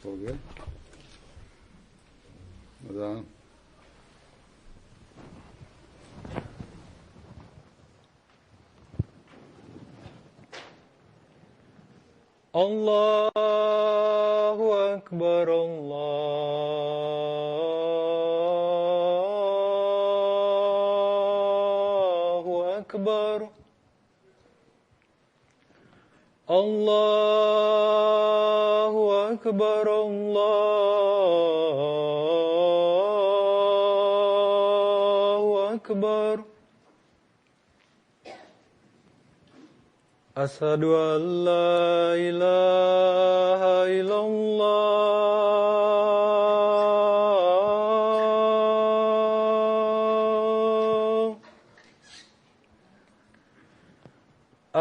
हो गया अज़ान। अल्लाहु अकबर अल्लाहु अकबर अल्लाहु अकबर अल्लाहु अकबर अशहदु अल्ला इलाहा इल्लल्लाह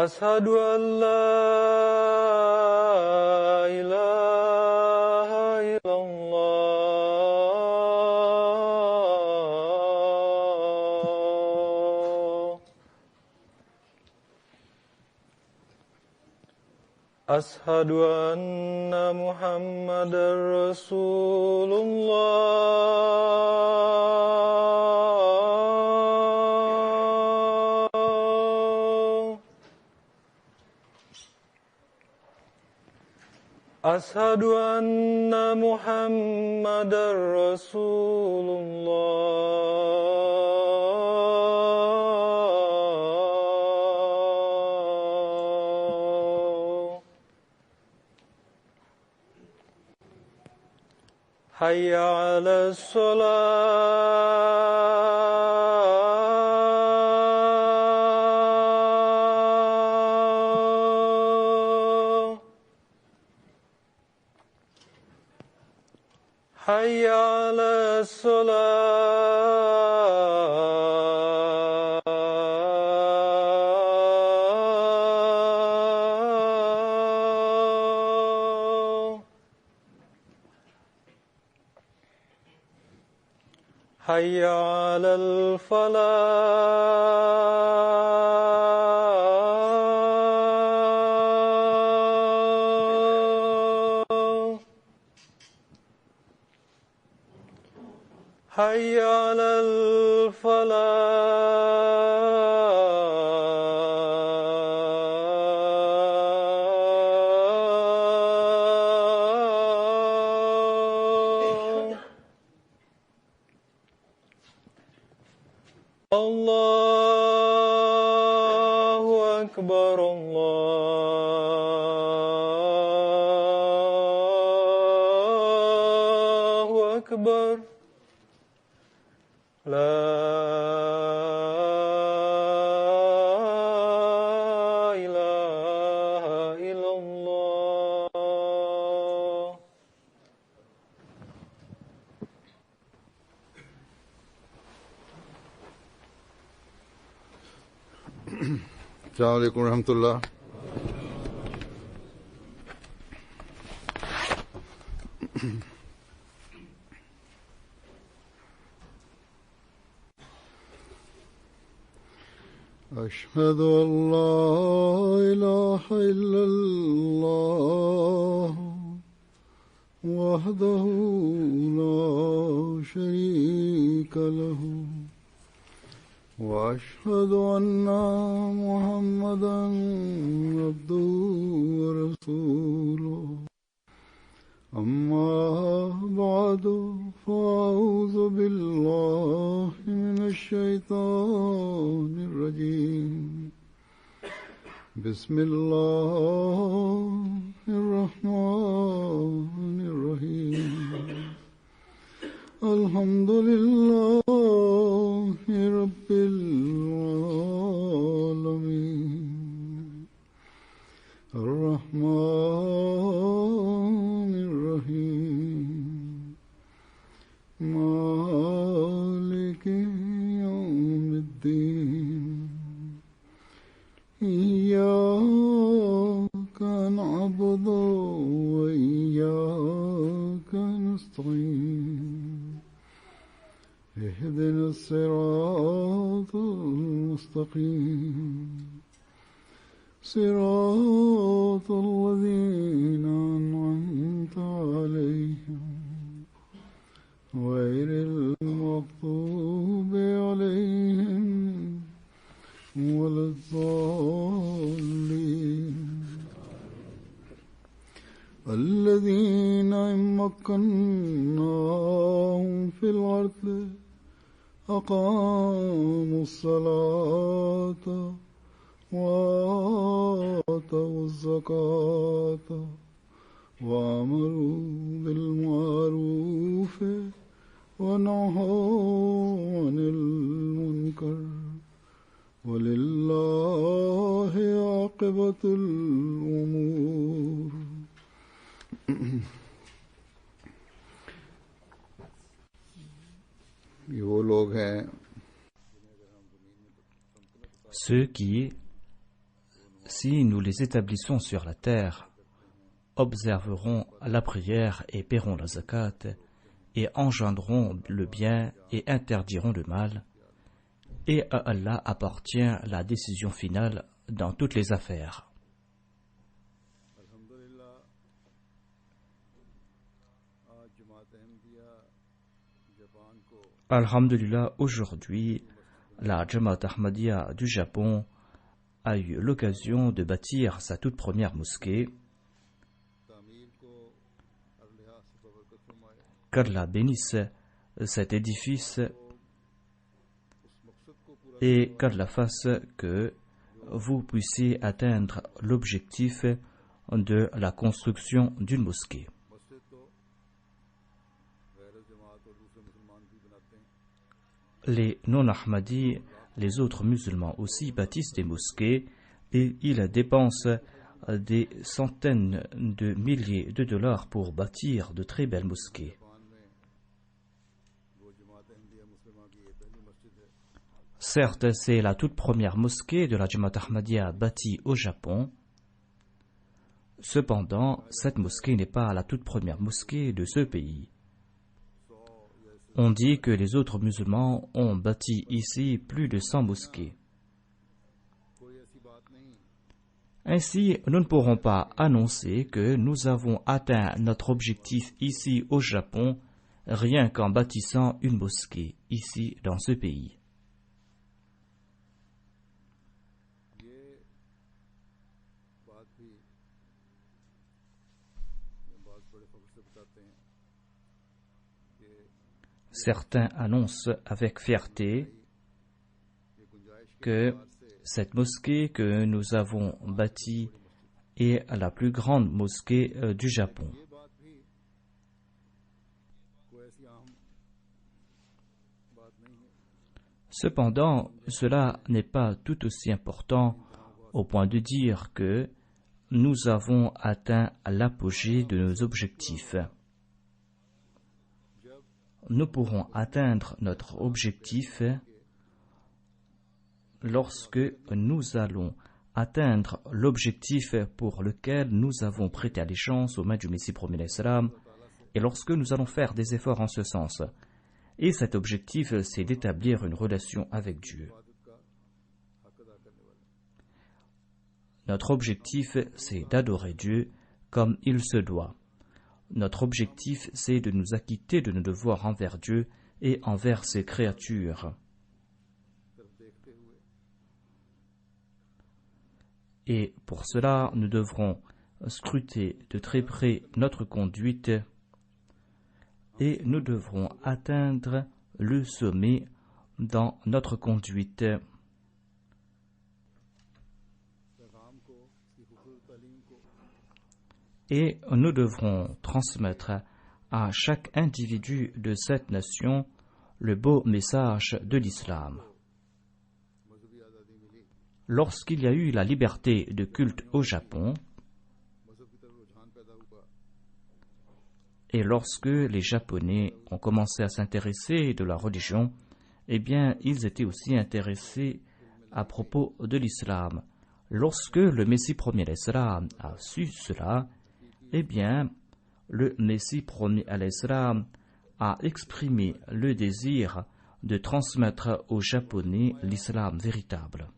अशहदु अल्ला इलाहा इल्लल्लाह अशहदु अन्ना मुहम्मदर रसूलुल्लाह अशहदु अन्ना मुहम्मदर रसूलुल्लाह हय्या अलस्सलाह हय्या अलस्सलाह हय्या अलल फलाह हय्या अलल फलाह अल्लाहु अकबर अल्लाहु अकबर ला इलाहा इल्लल्लाह अस्सलाम वालेकुम रहमतुल्लाह। أشهد أن لا إله إلا الله وحده لا شريك له وأشهد أن محمدا عبده ورسوله أما بعد فأعوذ بالله من الشيطان الرجيم بسم الله الرحمن الرحيم الحمد لله رب العالمين الرحمن الرحيم مالك يوم الدين إياك نعبد وإياك نستعين اهدنا الصراط المستقيم صراط الذين أنعمت عليهم غير المغضوب عليهم ولا الضالين الذين إن مكناهم في الأرض أقاموا الصلاة وآتوا الزكاة وأمروا بالمعروف ونهوا عن المنكر ولله عاقبة الأمور. ये वो लोग हैं ceux qui, si nous les établissons sur la terre, observeront la prière et paieront la zakat, et engendreront le bien et interdiront le mal, et à Allah appartient la décision finale dans toutes les affaires. Alhamdulillah, aujourd'hui, la Jamaat Ahmadiyya du Japon a eu l'occasion de bâtir sa toute première mosquée. Qu'Allah bénisse cet édifice et qu'Allah fasse que vous puissiez atteindre l'objectif de la construction d'une mosquée. Les non-Ahmadis, les autres musulmans aussi, bâtissent des mosquées et ils dépensent des centaines de milliers de dollars pour bâtir de très belles mosquées. Certes, c'est la toute première mosquée de la Jamaat Ahmadiyya bâtie au Japon. Cependant, cette mosquée n'est pas la toute première mosquée de ce pays. On dit que les autres musulmans ont bâti ici plus de 100 mosquées. Ainsi, nous ne pourrons pas annoncer que nous avons atteint notre objectif ici au Japon rien qu'en bâtissant une mosquée ici dans ce pays. Certains annoncent avec fierté que cette mosquée que nous avons bâtie est la plus grande mosquée du Japon. Cependant, cela n'est pas tout aussi important au point de dire que nous avons atteint l'apogée de nos objectifs. Nous pourrons atteindre notre objectif lorsque nous allons atteindre l'objectif pour lequel nous avons prêté allégeance aux mains du Messie promis l'Islam et lorsque nous allons faire des efforts en ce sens. Et cet objectif, c'est d'établir une relation avec Dieu. Notre objectif, c'est d'adorer Dieu comme il se doit. Notre objectif, c'est de nous acquitter de nos devoirs envers Dieu et envers ses créatures. Et pour cela, nous devrons scruter de très près notre conduite et nous devrons atteindre le sommet dans notre conduite. Et nous devrons transmettre à chaque individu de cette nation le beau message de l'islam. Lorsqu'il y a eu la liberté de culte au Japon, et lorsque les Japonais ont commencé à s'intéresser de la religion, eh bien, ils étaient aussi intéressés à propos de l'islam. Lorsque le Messie premier l'Islam a su cela, eh bien, le Messie promis à l'Islam a exprimé le désir de transmettre aux Japonais l'islam véritable.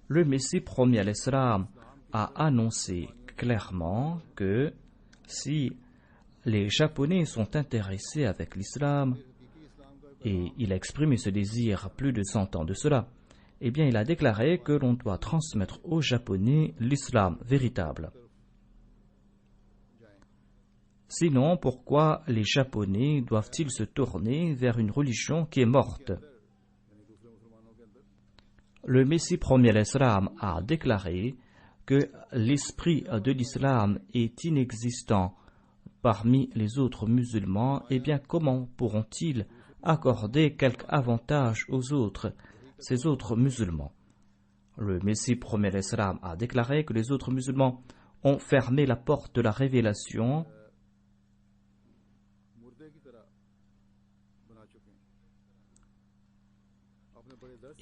Le Messie promis à l'Islam a annoncé clairement que Si les Japonais sont intéressés avec l'islam, et il a exprimé ce désir plus de 100 ans de cela, eh bien il a déclaré que l'on doit transmettre aux Japonais l'islam véritable. Sinon, pourquoi les Japonais doivent-ils se tourner vers une religion qui est morte? Le Messie premier l'Islam a déclaré que l'esprit de l'islam est inexistant parmi les autres musulmans. Eh bien, comment pourront-ils accorder quelque avantage aux autres, ces autres musulmans? Le Messie premier l'Islam a déclaré que les autres musulmans ont fermé la porte de la révélation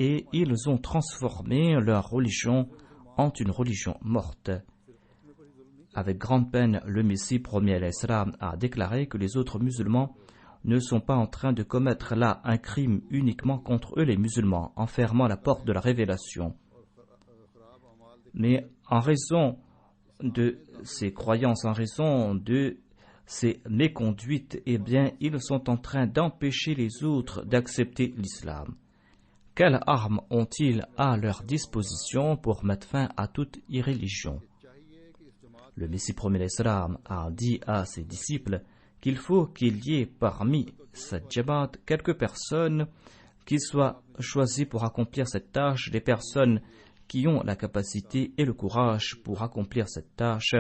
et ils ont transformé leur religion en une religion morte. Avec grande peine, le Messie premier l'Islam a déclaré que les autres musulmans ne sont pas en train de commettre là un crime uniquement contre eux les musulmans, en fermant la porte de la révélation. Mais en raison de ces croyances, en raison de ces méconduites, eh bien, ils sont en train d'empêcher les autres d'accepter l'islam. Quelles armes ont-ils à leur disposition pour mettre fin à toute irréligion? Le Messie premier l'Islam a dit à ses disciples qu'il faut qu'il y ait parmi cette Jamaat quelques personnes qui soient choisies pour accomplir cette tâche, des personnes qui ont la capacité et le courage pour accomplir cette tâche.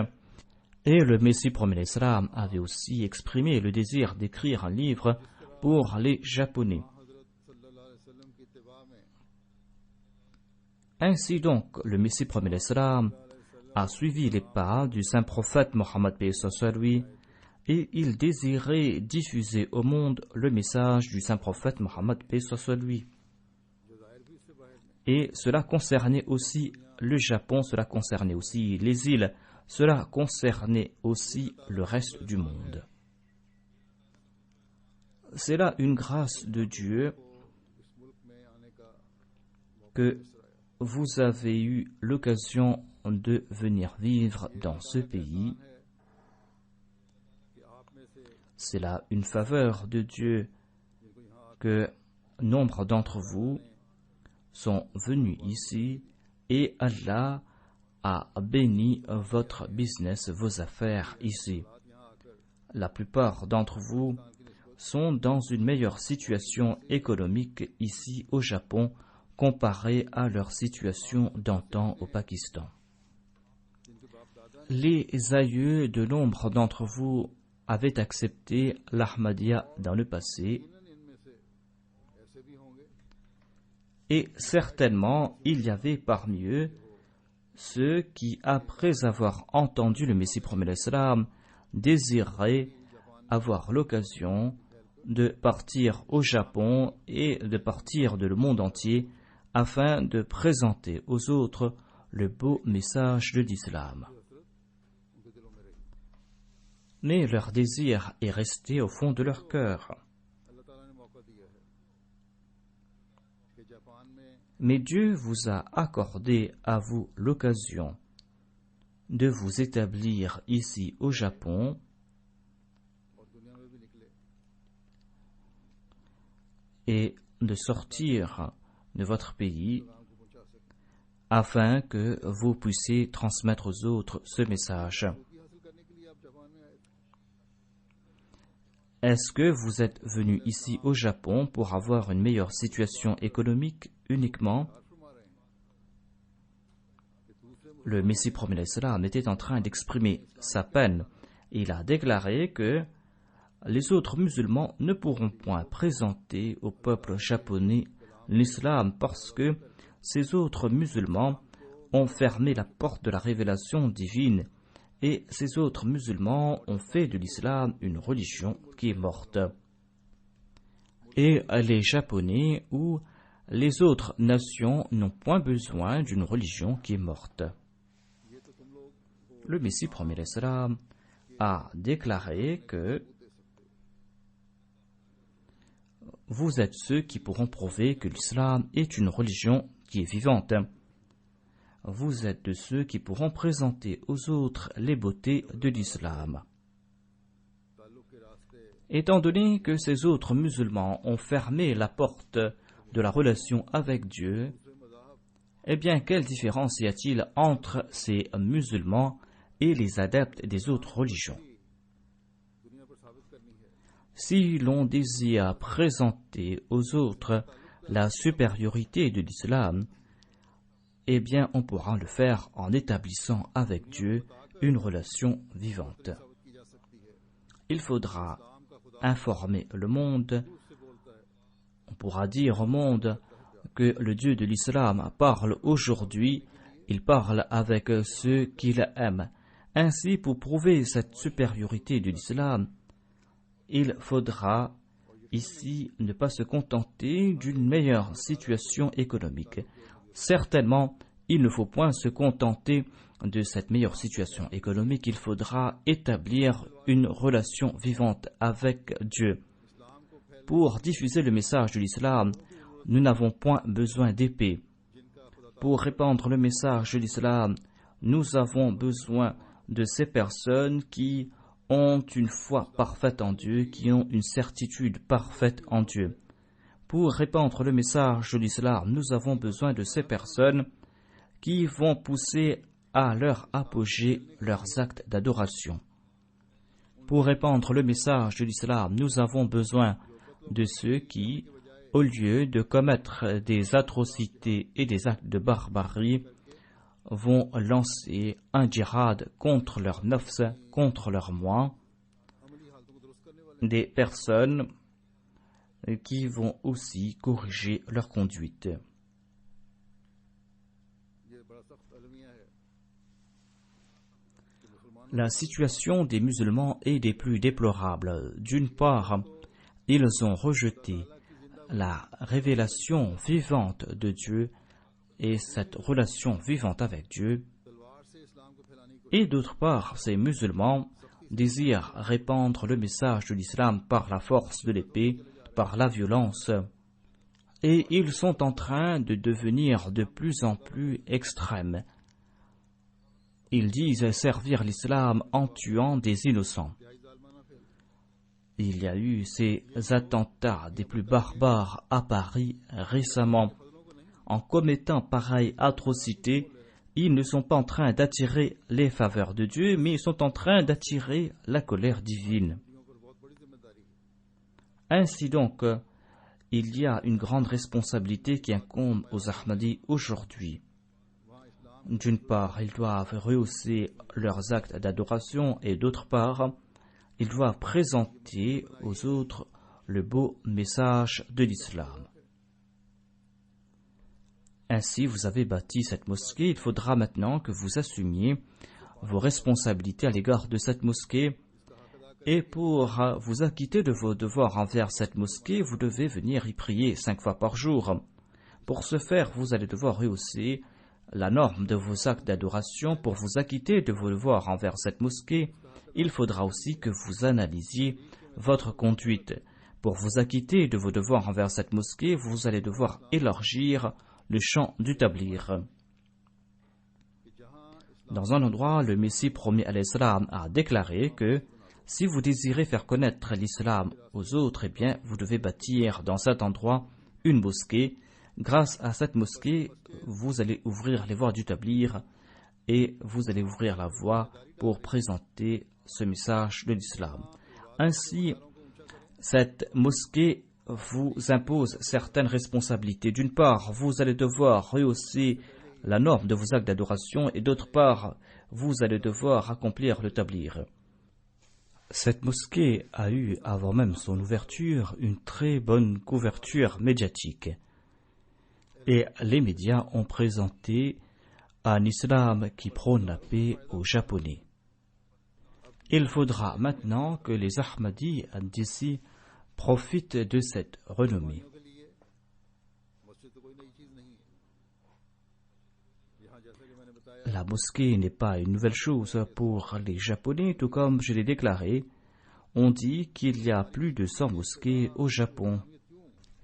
Et le Messie premier l'Islam avait aussi exprimé le désir d'écrire un livre pour les Japonais. Ainsi donc, le Messie premier l'Islam a suivi les pas du saint prophète Mohammed lui, et il désirait diffuser au monde le message du saint prophète Mohammed lui. Et cela concernait aussi le Japon, cela concernait aussi les îles, cela concernait aussi le reste du monde. C'est là une grâce de Dieu que vous avez eu l'occasion de venir vivre dans ce pays. C'est là une faveur de Dieu que nombre d'entre vous sont venus ici et Allah a béni votre business, vos affaires ici. La plupart d'entre vous sont dans une meilleure situation économique ici au Japon comparée à leur situation d'antan au Pakistan. Les aïeux de nombre d'entre vous avaient accepté l'Ahmadiyya dans le passé et certainement il y avait parmi eux ceux qui, après avoir entendu le Messie premier l'Islam, désiraient avoir l'occasion de partir au Japon et de partir de le monde entier afin de présenter aux autres le beau message de l'islam. Mais leur désir est resté au fond de leur cœur. Mais Dieu vous a accordé à vous l'occasion de vous établir ici au Japon et de sortir de votre pays afin que vous puissiez transmettre aux autres ce message. Est-ce que vous êtes venu ici au Japon pour avoir une meilleure situation économique uniquement? Le Messie premier l'Islam était en train d'exprimer sa peine. Il a déclaré que les autres musulmans ne pourront point présenter au peuple japonais l'islam parce que ces autres musulmans ont fermé la porte de la révélation divine et ces autres musulmans ont fait de l'islam une religion qui est morte. Et les Japonais ou les autres nations n'ont point besoin d'une religion qui est morte. Le Messie premier l'Islam a déclaré que vous êtes ceux qui pourront prouver que l'islam est une religion qui est vivante. Vous êtes de ceux qui pourront présenter aux autres les beautés de l'islam. Étant donné que ces autres musulmans ont fermé la porte de la relation avec Dieu, eh bien, quelle différence y a-t-il entre ces musulmans et les adeptes des autres religions? Si l'on désire présenter aux autres la supériorité de l'islam, eh bien, on pourra le faire en établissant avec Dieu une relation vivante. Il faudra informer le monde. On pourra dire au monde que le Dieu de l'islam parle aujourd'hui, il parle avec ceux qu'il aime. Ainsi, pour prouver cette supériorité de l'islam, il faudra ici ne pas se contenter d'une meilleure situation économique. Certainement, il ne faut point se contenter de cette meilleure situation économique, il faudra établir une relation vivante avec Dieu. Pour diffuser le message de l'islam, nous n'avons point besoin d'épée. Pour répandre le message de l'islam, nous avons besoin de ces personnes qui ont une foi parfaite en Dieu, qui ont une certitude parfaite en Dieu. Pour répandre le message de l'islam, nous avons besoin de ces personnes qui vont pousser à leur apogée leurs actes d'adoration. Pour répandre le message de l'islam, nous avons besoin de ceux qui, au lieu de commettre des atrocités et des actes de barbarie, vont lancer un djihad contre leur nafs, contre leur moi, des personnes qui vont aussi corriger leur conduite. La situation des musulmans est des plus déplorables. D'une part, ils ont rejeté la révélation vivante de Dieu et cette relation vivante avec Dieu. Et d'autre part, ces musulmans désirent répandre le message de l'islam par la force de l'épée, par la violence. Et ils sont en train de devenir de plus en plus extrêmes. Ils disent servir l'islam en tuant des innocents. Il y a eu ces attentats des plus barbares à Paris récemment. En commettant pareille atrocité, ils ne sont pas en train d'attirer les faveurs de Dieu, mais ils sont en train d'attirer la colère divine. Ainsi donc, il y a une grande responsabilité qui incombe aux Ahmadis aujourd'hui. D'une part, ils doivent rehausser leurs actes d'adoration et d'autre part, ils doivent présenter aux autres le beau message de l'islam. Ainsi, vous avez bâti cette mosquée, il faudra maintenant que vous assumiez vos responsabilités à l'égard de cette mosquée. Et pour vous acquitter de vos devoirs envers cette mosquée, vous devez venir y prier 5 fois par jour. Pour ce faire, vous allez devoir rehausser la norme de vos actes d'adoration. Pour vous acquitter de vos devoirs envers cette mosquée, il faudra aussi que vous analysiez votre conduite. Pour vous acquitter de vos devoirs envers cette mosquée, vous allez devoir élargir le champ du tablir. Dans un endroit, le Messie premier alayhi salam a déclaré que si vous désirez faire connaître l'islam aux autres, eh bien, vous devez bâtir dans cet endroit une mosquée. Grâce à cette mosquée, vous allez ouvrir les voies du tablir et vous allez ouvrir la voie pour présenter ce message de l'islam. Ainsi, cette mosquée vous impose certaines responsabilités. D'une part, vous allez devoir rehausser la norme de vos actes d'adoration et d'autre part, vous allez devoir accomplir le tablir. Cette mosquée a eu, avant même son ouverture, une très bonne couverture médiatique. Et les médias ont présenté un islam qui prône la paix aux Japonais. Il faudra maintenant que les Ahmadis d'ici profitent de cette renommée. La mosquée n'est pas une nouvelle chose pour les Japonais, tout comme je l'ai déclaré. On dit qu'il y a plus de 100 mosquées au Japon.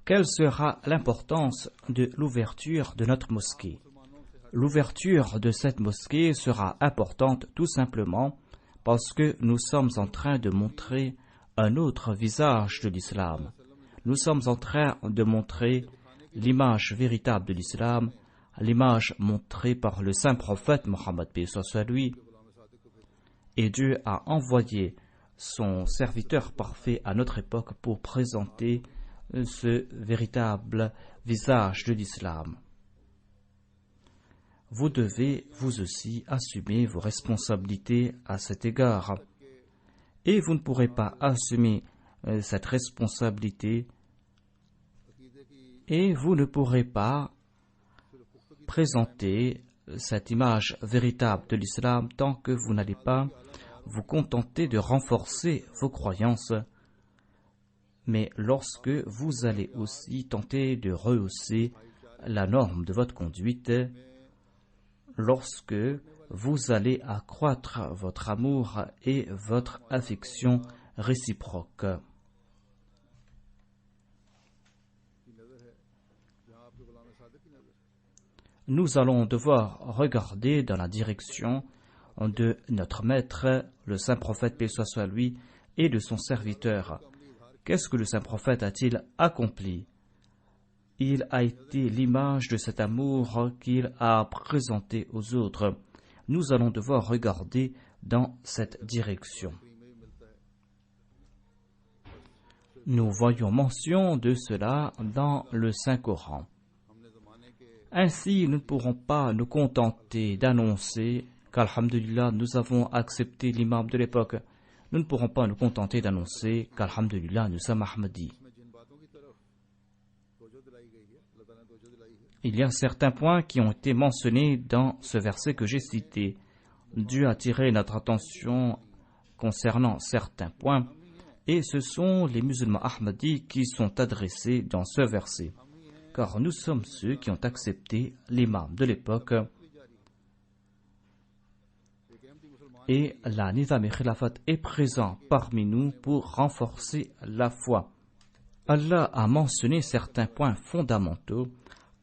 Quelle sera l'importance de l'ouverture de notre mosquée? L'ouverture de cette mosquée sera importante tout simplement parce que nous sommes en train de montrer un autre visage de l'islam. Nous sommes en train de montrer l'image véritable de l'islam, l'image montrée par le saint prophète Mohammed paix soit lui. Et Dieu a envoyé son serviteur parfait à notre époque pour présenter ce véritable visage de l'islam. Vous devez, vous aussi, assumer vos responsabilités à cet égard. Et vous ne pourrez pas assumer cette responsabilité et vous ne pourrez pas présenter cette image véritable de l'islam tant que vous n'allez pas vous contenter de renforcer vos croyances, mais lorsque vous allez aussi tenter de rehausser la norme de votre conduite, lorsque vous allez accroître votre amour et votre affection réciproque. Nous allons devoir regarder dans la direction de notre maître, le saint prophète paix soit lui, et de son serviteur. Qu'est-ce que le saint prophète a-t-il accompli? Il a été l'image de cet amour qu'il a présenté aux autres. Nous allons devoir regarder dans cette direction. Nous voyons mention de cela dans le Saint-Coran. Ainsi, nous ne pourrons pas nous contenter d'annoncer qu'Alhamdulillah, nous avons accepté l'imam de l'époque. Nous ne pourrons pas nous contenter d'annoncer qu'Alhamdulillah, nous sommes Ahmadis. Il y a certains points qui ont été mentionnés dans ce verset que j'ai cité. Dieu a attiré notre attention concernant certains points, et ce sont les musulmans Ahmadis qui sont adressés dans ce verset. Car nous sommes ceux qui ont accepté l'imam de l'époque et la Nizam et Khilafat est présent parmi nous pour renforcer la foi. Allah a mentionné certains points fondamentaux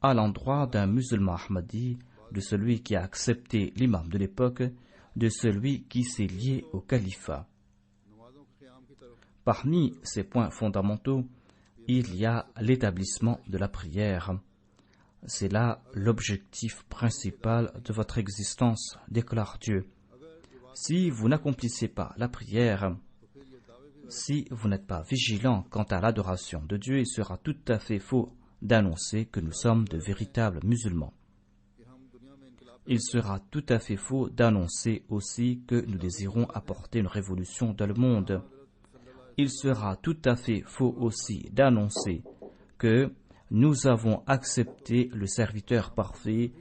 à l'endroit d'un musulman Ahmadi, de celui qui a accepté l'imam de l'époque, de celui qui s'est lié au califat. Parmi ces points fondamentaux, il y a l'établissement de la prière. C'est là l'objectif principal de votre existence, déclare Dieu. Si vous n'accomplissez pas la prière, si vous n'êtes pas vigilant quant à l'adoration de Dieu, il sera tout à fait faux d'annoncer que nous sommes de véritables musulmans. Il sera tout à fait faux d'annoncer aussi que nous désirons apporter une révolution dans le monde. Il sera tout à fait faux aussi d'annoncer que nous avons accepté le serviteur parfait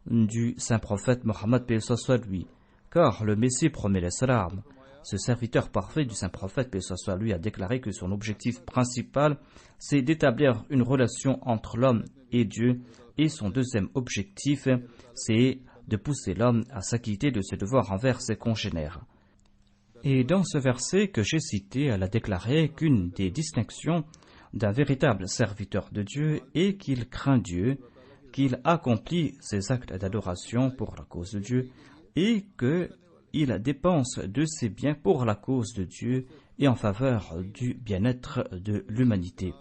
du saint prophète Mohammed paix soit lui, car le Messie promet l'islam. Ce serviteur parfait du saint prophète paix soit lui a déclaré que son objectif principal c'est d'établir une relation entre l'homme et Dieu, et son deuxième objectif c'est de pousser l'homme à s'acquitter de ses devoirs envers ses congénères. Et dans ce verset que j'ai cité, elle a déclaré qu'une des distinctions d'un véritable serviteur de Dieu est qu'il craint Dieu, qu'il accomplit ses actes d'adoration pour la cause de Dieu et qu'il dépense de ses biens pour la cause de Dieu et en faveur du bien-être de l'humanité.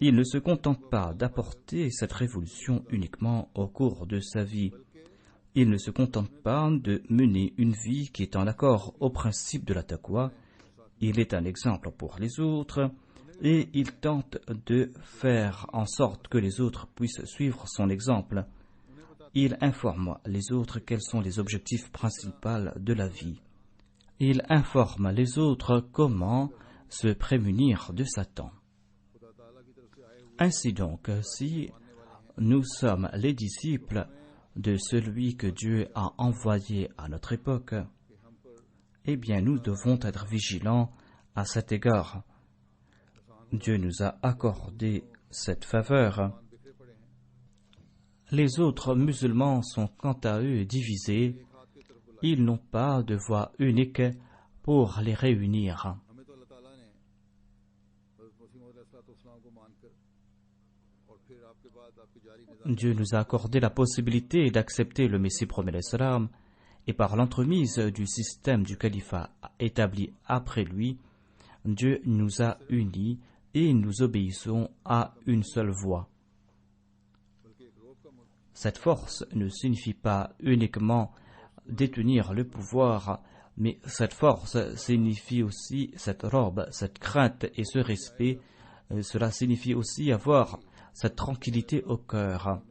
Il ne se contente pas d'apporter cette révolution uniquement au cours de sa vie. Il ne se contente pas de mener une vie qui est en accord au principe de la taqwa. Il est un exemple pour les autres et il tente de faire en sorte que les autres puissent suivre son exemple. Il informe les autres quels sont les objectifs principaux de la vie. Il informe les autres comment se prémunir de Satan. Ainsi donc, si nous sommes les disciples de celui que Dieu a envoyé à notre époque, eh bien nous devons être vigilants à cet égard. Dieu nous a accordé cette faveur. Les autres musulmans sont quant à eux divisés. Ils n'ont pas de voie unique pour les réunir. Dieu nous a accordé la possibilité d'accepter le Messie promet l'islam et par l'entremise du système du califat établi après lui, Dieu nous a unis et nous obéissons à une seule voix. Cette force ne signifie pas uniquement détenir le pouvoir, mais cette force signifie aussi cette robe, cette crainte et ce respect. Cela signifie aussi avoir cette tranquillité au cœur.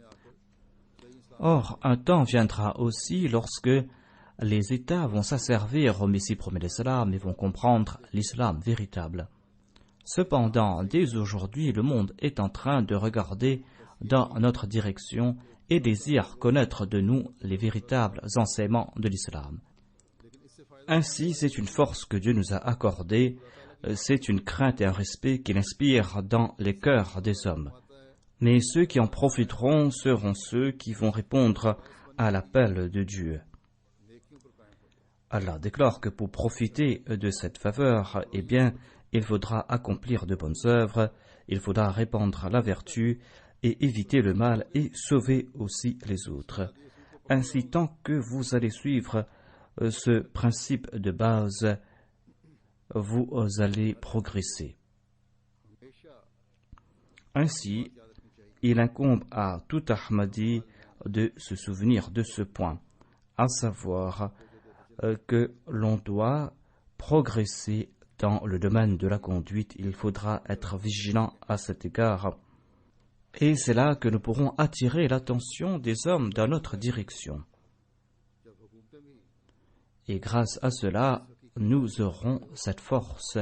Or, un temps viendra aussi lorsque les États vont s'asservir au Messie promet l'Islam et vont comprendre l'Islam véritable. Cependant, dès aujourd'hui, le monde est en train de regarder dans notre direction et désire connaître de nous les véritables enseignements de l'Islam. Ainsi, c'est une force que Dieu nous a accordée, c'est une crainte et un respect qu'il inspire dans les cœurs des hommes. Mais ceux qui en profiteront seront ceux qui vont répondre à l'appel de Dieu. Allah déclare que pour profiter de cette faveur, il faudra accomplir de bonnes œuvres, il faudra répandre la vertu et éviter le mal et sauver aussi les autres. Ainsi, tant que vous allez suivre ce principe de base, vous allez progresser. Ainsi, il incombe à tout Ahmadi de se souvenir de ce point, à savoir que l'on doit progresser dans le domaine de la conduite. Il faudra être vigilant à cet égard. Et c'est là que nous pourrons attirer l'attention des hommes dans notre direction. Et grâce à cela, nous aurons cette force.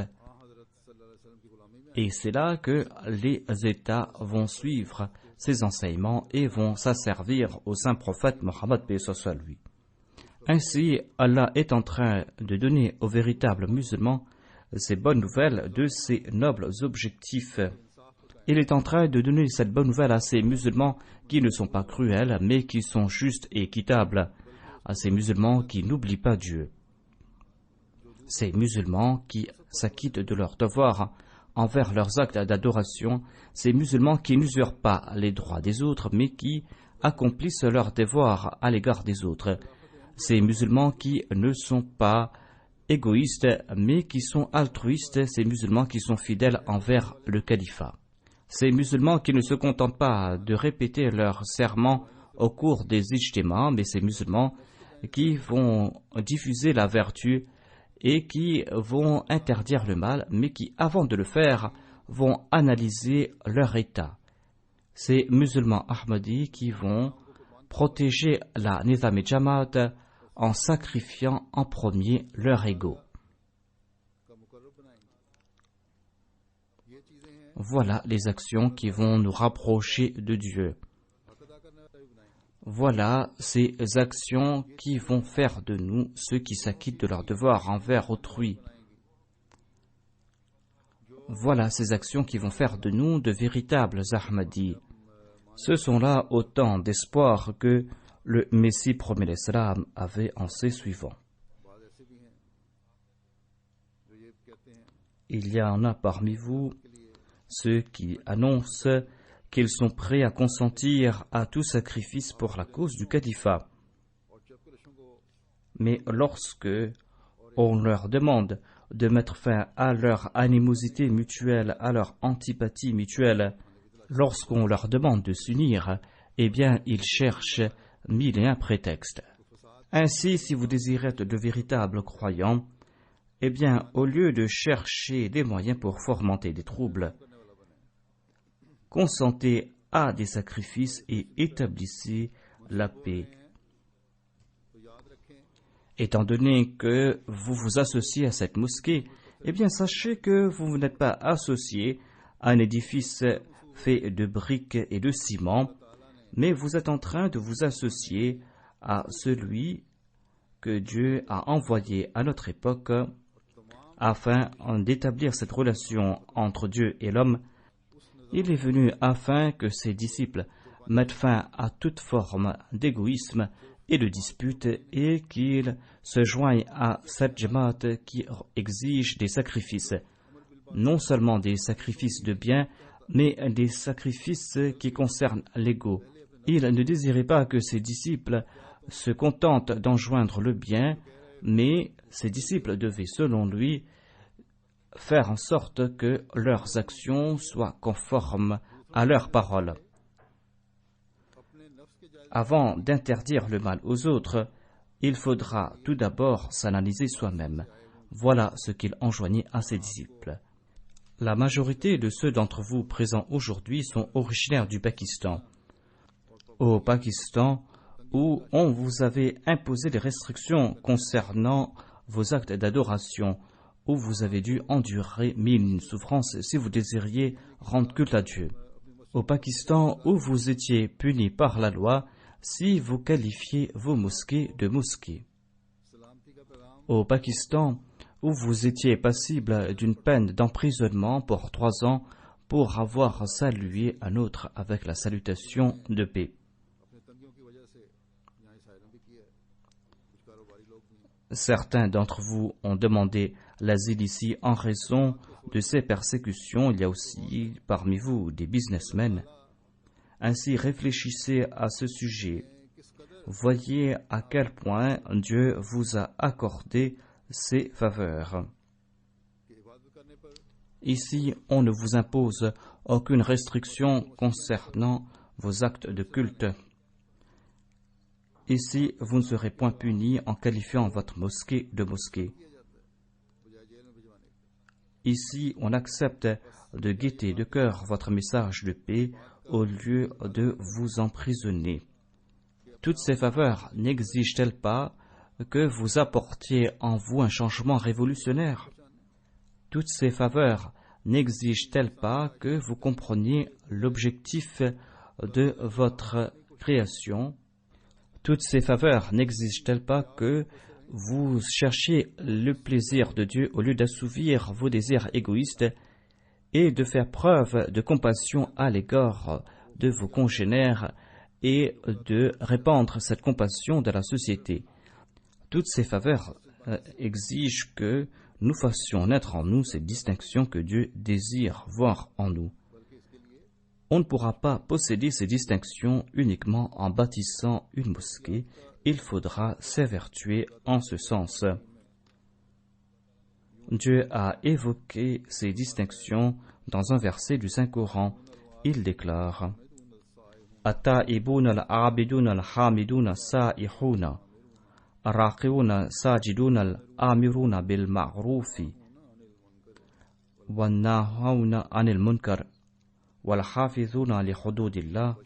Et c'est là que les États vont suivre ces enseignements et vont s'asservir au saint prophète Mohammed b.s.a. lui. Ainsi, Allah est en train de donner aux véritables musulmans ces bonnes nouvelles de ces nobles objectifs. Il est en train de donner cette bonne nouvelle à ces musulmans qui ne sont pas cruels, mais qui sont justes et équitables, à ces musulmans qui n'oublient pas Dieu, ces musulmans qui s'acquittent de leurs devoirs envers leurs actes d'adoration, ces musulmans qui n'usurpent pas les droits des autres, mais qui accomplissent leurs devoirs à l'égard des autres, ces musulmans qui ne sont pas égoïstes, mais qui sont altruistes, ces musulmans qui sont fidèles envers le califat. Ces musulmans qui ne se contentent pas de répéter leurs serments au cours des ijtima, mais ces musulmans qui vont diffuser la vertu et qui vont interdire le mal, mais qui, avant de le faire, vont analyser leur état. Ces musulmans Ahmadis qui vont protéger la Nizam et Jamaat en sacrifiant en premier leur ego. Voilà les actions qui vont nous rapprocher de Dieu. Voilà ces actions qui vont faire de nous ceux qui s'acquittent de leurs devoirs envers autrui. Voilà ces actions qui vont faire de nous de véritables Ahmadis. Ce sont là autant d'espoir que le Messie promet l'Islam avait en ses suivants. Il y en a parmi vous ceux qui annoncent qu'ils sont prêts à consentir à tout sacrifice pour la cause du califat. Mais lorsque on leur demande de mettre fin à leur animosité mutuelle, à leur antipathie mutuelle, lorsqu'on leur demande de s'unir, ils cherchent 1001 prétextes. Ainsi, si vous désirez être de véritables croyants, au lieu de chercher des moyens pour fomenter des troubles, consentez à des sacrifices et établissez la paix. Étant donné que vous vous associez à cette mosquée, sachez que vous n'êtes pas associé à un édifice fait de briques et de ciment, mais vous êtes en train de vous associer à celui que Dieu a envoyé à notre époque afin d'établir cette relation entre Dieu et l'homme. Il est venu afin que ses disciples mettent fin à toute forme d'égoïsme et de dispute et qu'ils se joignent à cette jamaat qui exige des sacrifices, non seulement des sacrifices de biens, mais des sacrifices qui concernent l'ego. Il ne désirait pas que ses disciples se contente d'enjoindre le bien, mais ses disciples devaient, selon lui, faire en sorte que leurs actions soient conformes à leurs paroles. Avant d'interdire le mal aux autres, il faudra tout d'abord s'analyser soi-même. Voilà ce qu'il enjoignait à ses disciples. La majorité de ceux d'entre vous présents aujourd'hui sont originaires du Pakistan. Au Pakistan, où on vous avait imposé des restrictions concernant vos actes d'adoration, où vous avez dû endurer mille souffrances si vous désiriez rendre culte à Dieu. Au Pakistan, où vous étiez punis par la loi si vous qualifiez vos mosquées de mosquées. Au Pakistan, où vous étiez passible d'une peine d'emprisonnement pour 3 ans pour avoir salué un autre avec la salutation de paix. Certains d'entre vous ont demandé l'asile ici en raison de ces persécutions. Il y a aussi parmi vous des businessmen. Ainsi, réfléchissez à ce sujet. Voyez à quel point Dieu vous a accordé ses faveurs. Ici, on ne vous impose aucune restriction concernant vos actes de culte. Ici, vous ne serez point punis en qualifiant votre mosquée de mosquée. Ici, on accepte de guetter de cœur votre message de paix au lieu de vous emprisonner. Toutes ces faveurs n'exigent-elles pas que vous apportiez en vous un changement révolutionnaire? Toutes ces faveurs n'exigent-elles pas que vous compreniez l'objectif de votre création? Toutes ces faveurs n'exigent-elles pas que vous cherchiez le plaisir de Dieu au lieu d'assouvir vos désirs égoïstes et de faire preuve de compassion à l'égard de vos congénères et de répandre cette compassion dans la société? Toutes ces faveurs exigent que nous fassions naître en nous cette distinction que Dieu désire voir en nous. On ne pourra pas posséder ces distinctions uniquement en bâtissant une mosquée. Il faudra s'évertuer en ce sens. Dieu a évoqué ces distinctions dans un verset du Saint-Coran. Il déclare « At-ta'ibun al-'abidun al-hamidun as-sa'ihun ar-raqi'un sajidun al-amirun bil-ma'rufi wan-nahawna 'anil munkar wal-hafizuna li hududillah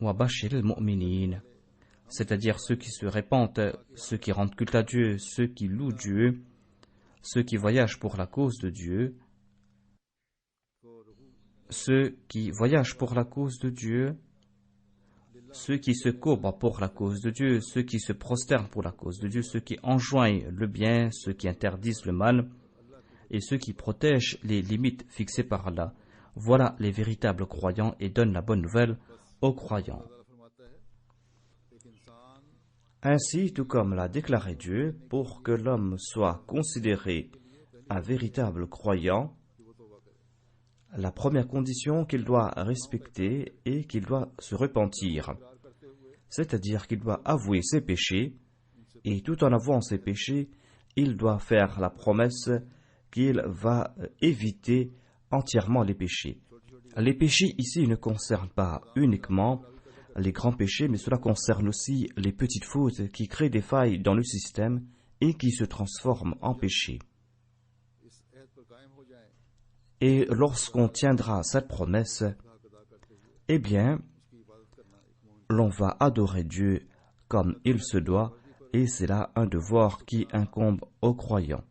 wa bashiril mu'minin » c'est-à-dire ceux qui se répandent, ceux qui rendent culte à Dieu, ceux qui louent Dieu, ceux qui voyagent pour la cause de Dieu, ceux qui voyagent pour la cause de Dieu, ceux qui se courbent pour la cause de Dieu, ceux qui se prosternent pour la cause de Dieu, ceux qui enjoignent le bien, ceux qui interdisent le mal, et ceux qui protègent les limites fixées par Allah. Voilà les véritables croyants et donnent la bonne nouvelle aux croyants. Ainsi, tout comme l'a déclaré Dieu, pour que l'homme soit considéré un véritable croyant, la première condition qu'il doit respecter est qu'il doit se repentir, c'est-à-dire qu'il doit avouer ses péchés, et tout en avouant ses péchés, il doit faire la promesse qu'il va éviter entièrement les péchés. Les péchés ici ne concernent pas uniquement les grands péchés, mais cela concerne aussi les petites fautes qui créent des failles dans le système et qui se transforment en péchés. Et lorsqu'on tiendra cette promesse, eh bien, l'on va adorer Dieu comme il se doit, et c'est là un devoir qui incombe aux croyants.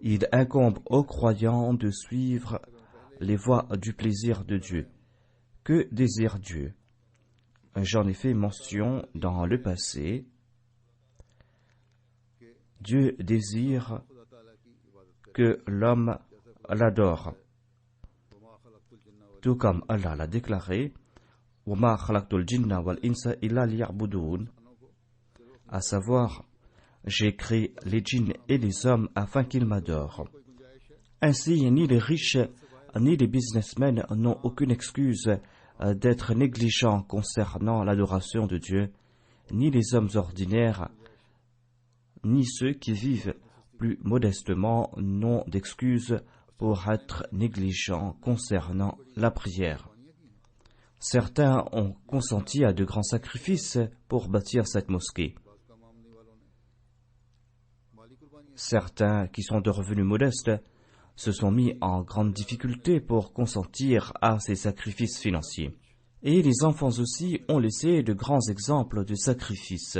Il incombe aux croyants de suivre les voies du plaisir de Dieu. Que désire Dieu? J'en ai fait mention dans le passé. Dieu désire que l'homme l'adore. Tout comme Allah l'a déclaré, وَمَا خَلَقْتُ الْجِنَّ وَالْإِنسَ إِلَّا لِيَعْبُدُونَ, à savoir, j'ai créé les djinns et les hommes afin qu'ils m'adorent. Ainsi, ni les riches ni les businessmen n'ont aucune excuse d'être négligents concernant l'adoration de Dieu, ni les hommes ordinaires, ni ceux qui vivent plus modestement n'ont d'excuses pour être négligents concernant la prière. Certains ont consenti à de grands sacrifices pour bâtir cette mosquée. Certains qui sont de revenus modestes se sont mis en grande difficulté pour consentir à ces sacrifices financiers. Et les enfants aussi ont laissé de grands exemples de sacrifices.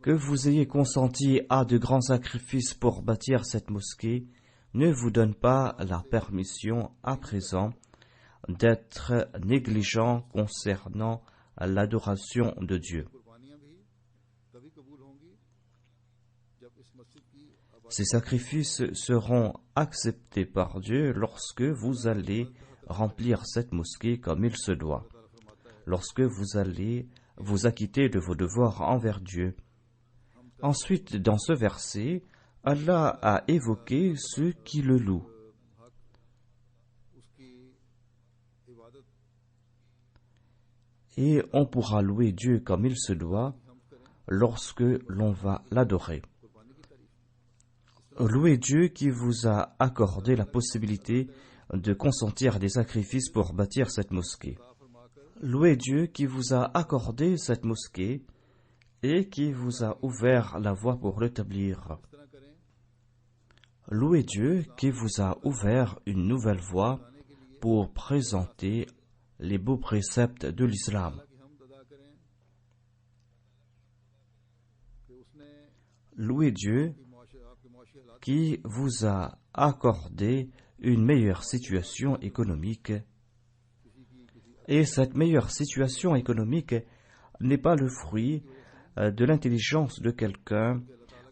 Que vous ayez consenti à de grands sacrifices pour bâtir cette mosquée ne vous donne pas la permission à présent d'être négligent concernant l'adoration de Dieu. Ces sacrifices seront acceptés par Dieu lorsque vous allez remplir cette mosquée comme il se doit, lorsque vous allez vous acquitter de vos devoirs envers Dieu. Ensuite, dans ce verset, Allah a évoqué ceux qui le louent. Et on pourra louer Dieu comme il se doit lorsque l'on va l'adorer. Louez Dieu qui vous a accordé la possibilité de consentir à des sacrifices pour bâtir cette mosquée. Louez Dieu qui vous a accordé cette mosquée et qui vous a ouvert la voie pour l'établir. Louez Dieu qui vous a ouvert une nouvelle voie pour présenter les beaux préceptes de l'islam. Louez Dieu qui vous a accordé une meilleure situation économique. Et cette meilleure situation économique n'est pas le fruit de l'intelligence de quelqu'un,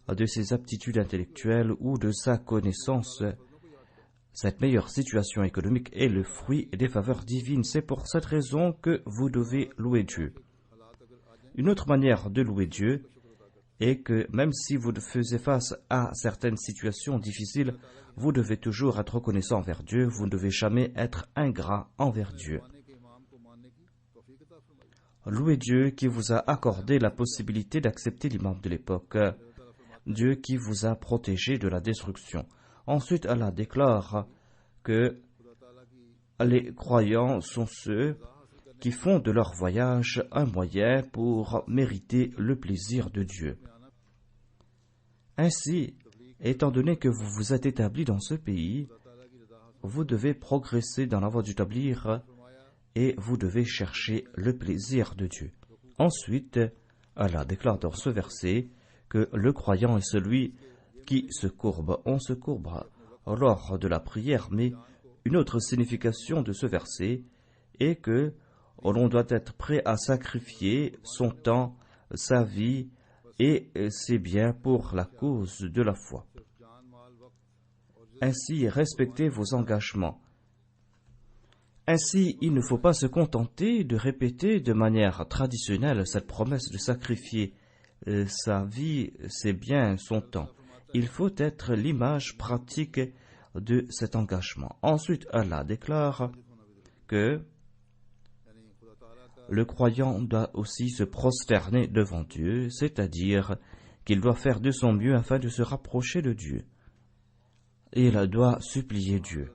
de ses aptitudes intellectuelles ou de sa connaissance. Cette meilleure situation économique est le fruit des faveurs divines. C'est pour cette raison que vous devez louer Dieu. Une autre manière de louer Dieu est que même si vous faisiez face à certaines situations difficiles, vous devez toujours être reconnaissant envers Dieu, vous ne devez jamais être ingrat envers Dieu. Louez Dieu qui vous a accordé la possibilité d'accepter l'imam de l'époque, Dieu qui vous a protégé de la destruction. Ensuite, Allah déclare que les croyants sont ceux qui font de leur voyage un moyen pour mériter le plaisir de Dieu. Ainsi, étant donné que vous vous êtes établi dans ce pays, vous devez progresser dans la voie du tablir et vous devez chercher le plaisir de Dieu. Ensuite, Allah déclare dans ce verset que le croyant est celui qui se courbe. On se courbera lors de la prière, mais une autre signification de ce verset est que l'on doit être prêt à sacrifier son temps, sa vie et ses biens pour la cause de la foi. Ainsi, respectez vos engagements. Ainsi, il ne faut pas se contenter de répéter de manière traditionnelle cette promesse de sacrifier sa vie, ses biens, son temps. Il faut être l'image pratique de cet engagement. Ensuite, Allah déclare que le croyant doit aussi se prosterner devant Dieu, c'est-à-dire qu'il doit faire de son mieux afin de se rapprocher de Dieu. Et il doit supplier Dieu.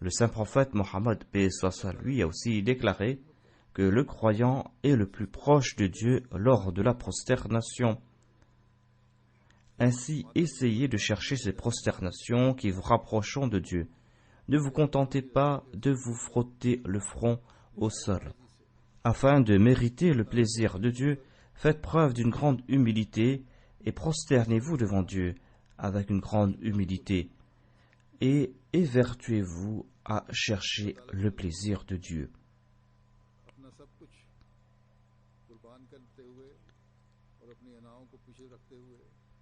Le saint prophète Mohammed paix soit sur lui a aussi déclaré que le croyant est le plus proche de Dieu lors de la prosternation. Ainsi, essayez de chercher ces prosternations qui vous rapprocheront de Dieu. Ne vous contentez pas de vous frotter le front au sol. Afin de mériter le plaisir de Dieu, faites preuve d'une grande humilité et prosternez-vous devant Dieu avec une grande humilité et évertuez-vous à chercher le plaisir de Dieu.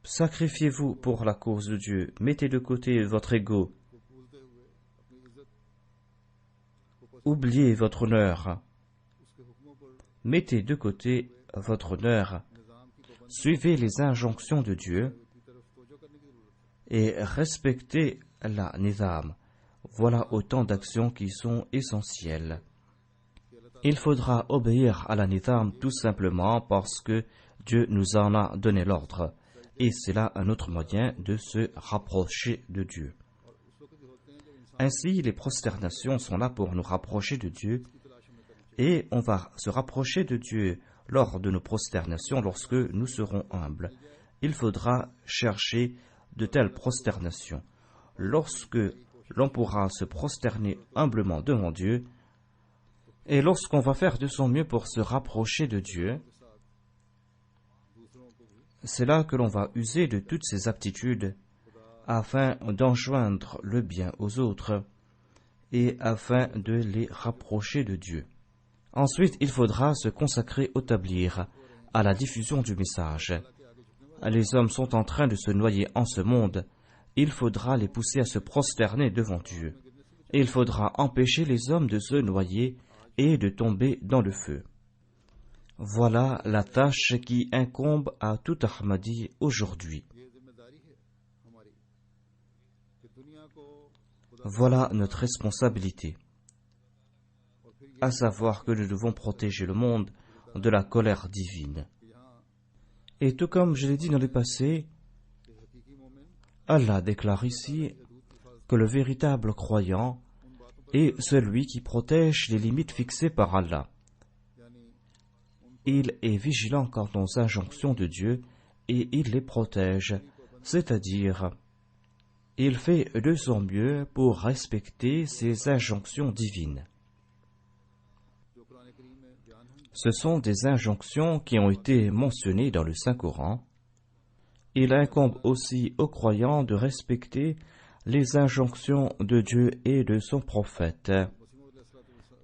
Sacrifiez-vous pour la cause de Dieu, mettez de côté votre ego, oubliez votre honneur, mettez de côté votre honneur, suivez les injonctions de Dieu et respecter la nizam. Voilà autant d'actions qui sont essentielles. Il faudra obéir à la nizam tout simplement parce que Dieu nous en a donné l'ordre. Et c'est là un autre moyen de se rapprocher de Dieu. Ainsi, les prosternations sont là pour nous rapprocher de Dieu, et on va se rapprocher de Dieu lors de nos prosternations lorsque nous serons humbles. Il faudra chercher de telles prosternations. Lorsque l'on pourra se prosterner humblement devant Dieu, et lorsqu'on va faire de son mieux pour se rapprocher de Dieu, c'est là que l'on va user de toutes ces aptitudes afin d'enjoindre le bien aux autres et afin de les rapprocher de Dieu. Ensuite, il faudra se consacrer au tablir, à la diffusion du message. Les hommes sont en train de se noyer en ce monde. Il faudra les pousser à se prosterner devant Dieu. Et il faudra empêcher les hommes de se noyer et de tomber dans le feu. Voilà la tâche qui incombe à tout Ahmadi aujourd'hui. Voilà notre responsabilité, à savoir que nous devons protéger le monde de la colère divine. Et tout comme je l'ai dit dans le passé, Allah déclare ici que le véritable croyant est celui qui protège les limites fixées par Allah. Il est vigilant quant aux injonctions de Dieu et il les protège, c'est-à-dire il fait de son mieux pour respecter ces injonctions divines. Ce sont des injonctions qui ont été mentionnées dans le Saint-Coran. Il incombe aussi aux croyants de respecter les injonctions de Dieu et de son prophète.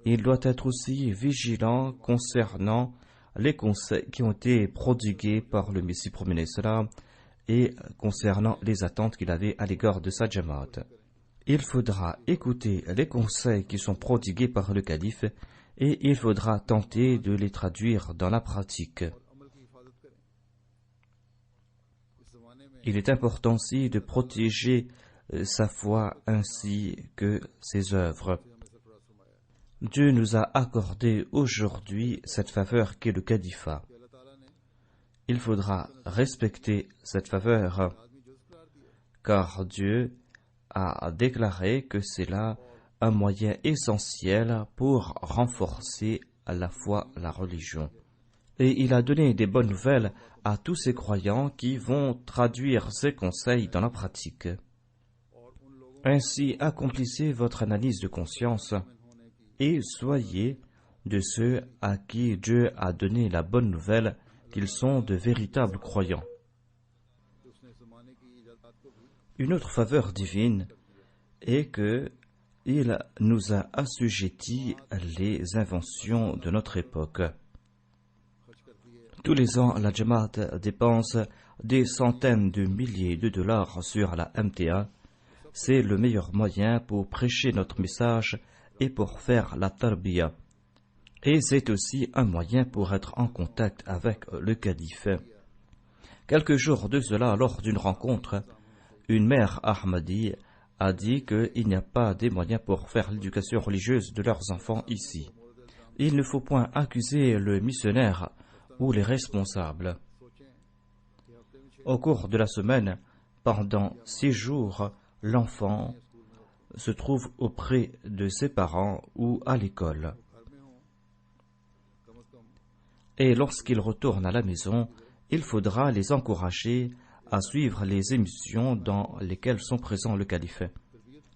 Il doit être aussi vigilant concernant les conseils qui ont été prodigués par le Messie premier salam et concernant les attentes qu'il avait à l'égard de sa Jamaat. Il faudra écouter les conseils qui sont prodigués par le calife et il faudra tenter de les traduire dans la pratique. Il est important aussi de protéger sa foi ainsi que ses œuvres. Dieu nous a accordé aujourd'hui cette faveur qu'est le califat. Il faudra respecter cette faveur, car Dieu a déclaré que c'est là un moyen essentiel pour renforcer à la foi la religion. Et il a donné des bonnes nouvelles à tous ces croyants qui vont traduire ces conseils dans la pratique. Ainsi, accomplissez votre analyse de conscience et soyez de ceux à qui Dieu a donné la bonne nouvelle qu'ils sont de véritables croyants. Une autre faveur divine est que il nous a assujettis les inventions de notre époque. Tous les ans, la Jamaat dépense des centaines de milliers de dollars sur la MTA. C'est le meilleur moyen pour prêcher notre message et pour faire la tarbiya. Et c'est aussi un moyen pour être en contact avec le calife. Quelques jours de cela, lors d'une rencontre, une mère Ahmadi a dit qu'il n'y a pas des moyens pour faire l'éducation religieuse de leurs enfants ici. Il ne faut point accuser le missionnaire ou les responsables. Au cours de la semaine, pendant 6 jours, l'enfant se trouve auprès de ses parents ou à l'école. Et lorsqu'il retourne à la maison, il faudra les encourager à suivre les émissions dans lesquelles sont présents le calife.